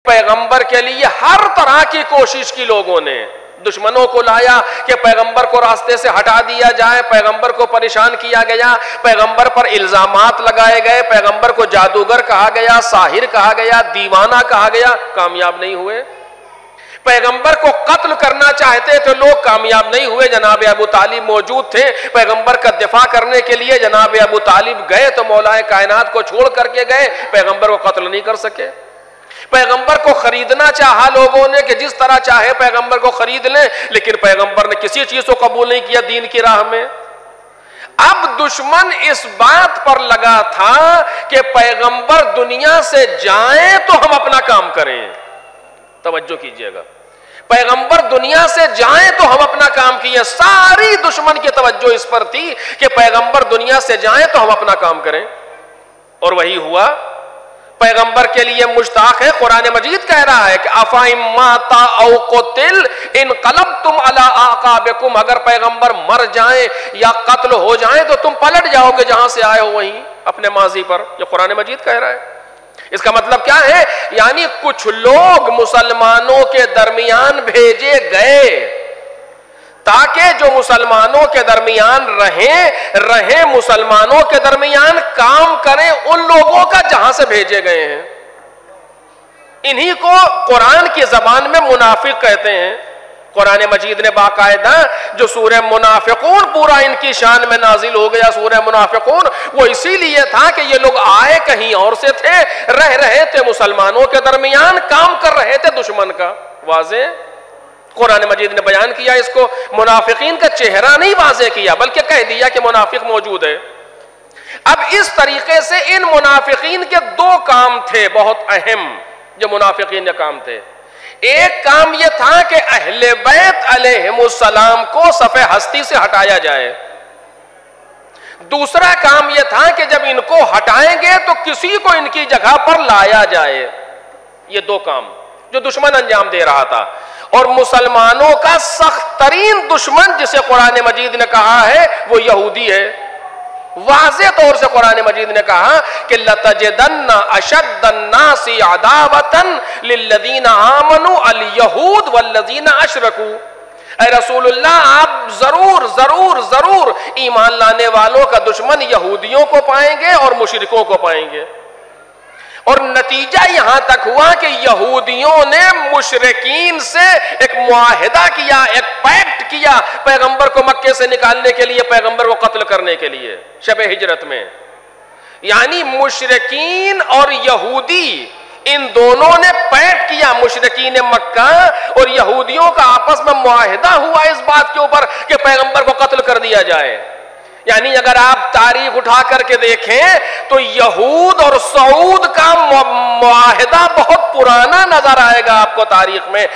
پیغمبر کے لیے ہر طرح کی کوشش کی لوگوں نے، دشمنوں کو لایا کہ پیغمبر کو راستے سے ہٹا دیا جائے، پیغمبر کو پریشان کیا گیا، پیغمبر پر الزامات لگائے گئے، پیغمبر کو جادوگر کہا گیا، ساحر کہا گیا، دیوانہ کہا گیا، کامیاب نہیں ہوئے۔ پیغمبر کو قتل کرنا چاہتے تو لوگ، کامیاب نہیں ہوئے۔ جناب ابو طالب موجود تھے پیغمبر کا دفاع کرنے کے لیے، جناب ابو طالب گئے تو مولا کائنات کو چھوڑ کر کے گئے، پیغمبر کو قتل نہیں کر سکے۔ پیغمبر کو خریدنا چاہا لوگوں نے کہ جس طرح چاہے پیغمبر کو خرید لیں، لیکن پیغمبر نے کسی چیز کو قبول نہیں کیا دین کی راہ میں۔ اب دشمن اس بات پر لگا تھا کہ پیغمبر دنیا سے جائیں تو ہم اپنا کام کریں۔ توجہ کیجئے گا، پیغمبر دنیا سے جائیں تو ہم اپنا کام کیے۔ ساری دشمن کی توجہ اس پر تھی کہ پیغمبر دنیا سے جائیں تو ہم اپنا کام کریں، اور وہی ہوا۔ پیغمبر کے لیے مشتاق ہے، قرآن مجید کہہ رہا ہے کہ افَإِن مَاتَ أَوْ قُتِلَ انقلبتم علی اعقابکم، اگر پیغمبر مر جائیں یا قتل ہو جائیں تو تم پلٹ جاؤ گے جہاں سے آئے ہو وہیں اپنے ماضی پر۔ یہ قرآن مجید کہہ رہا ہے۔ اس کا مطلب کیا ہے؟ یعنی کچھ لوگ مسلمانوں کے درمیان بھیجے گئے تاکہ جو مسلمانوں کے درمیان رہیں مسلمانوں کے درمیان کام کریں ان لوگوں کا جہاں سے بھیجے گئے ہیں۔ انہی کو قرآن کی زبان میں منافق کہتے ہیں۔ قرآن مجید نے باقاعدہ جو سورہ منافقون پورا ان کی شان میں نازل ہو گیا، سورہ منافقون، وہ اسی لیے تھا کہ یہ لوگ آئے کہیں اور سے تھے، رہ رہے تھے مسلمانوں کے درمیان، کام کر رہے تھے دشمن کا۔ واضح قرآن مجید نے بیان کیا اس کو، منافقین کا چہرہ نہیں واضح کیا بلکہ کہہ دیا کہ منافق موجود ہے۔ اب اس طریقے سے ان منافقین کے دو کام تھے بہت اہم، جو منافقین کے کام تھے۔ ایک کام یہ تھا کہ اہل بیت علیہم السلام کو صف ہستی سے ہٹایا جائے۔ دوسرا کام یہ تھا کہ جب ان کو ہٹائیں گے تو کسی کو ان کی جگہ پر لایا جائے۔ یہ دو کام جو دشمن انجام دے رہا تھا، اور مسلمانوں کا سخت ترین دشمن جسے قرآن مجید نے کہا ہے وہ یہودی ہے۔ واضح طور سے قرآن مجید نے کہا کہ لَتَجِدَنَّ أَشَدَّ النَّاسِ عَدَاوَةً لِلَّذِينَ آمَنُوا الْيَهُودُ وَالَّذِينَ أَشْرَكُوا۔ اے رسول اللہ، آپ ضرور ضرور ضرور ایمان لانے والوں کا دشمن یہودیوں کو پائیں گے اور مشرکوں کو پائیں گے۔ اور نتیجہ یہاں تک ہوا کہ یہودیوں نے مشرکین سے ایک معاہدہ کیا، ایک پیکٹ کیا پیغمبر کو مکے سے نکالنے کے لیے، پیغمبر کو قتل کرنے کے لیے شب ہجرت میں۔ یعنی مشرکین اور یہودی ان دونوں نے پیکٹ کیا، مشرکین مکہ اور یہودیوں کا آپس میں معاہدہ ہوا اس بات کے اوپر کہ پیغمبر کو قتل کر دیا جائے۔ یعنی اگر آپ تاریخ اٹھا کر کے دیکھیں تو یہود اور سعود کا معاہدہ بہت پرانا نظر آئے گا آپ کو تاریخ میں۔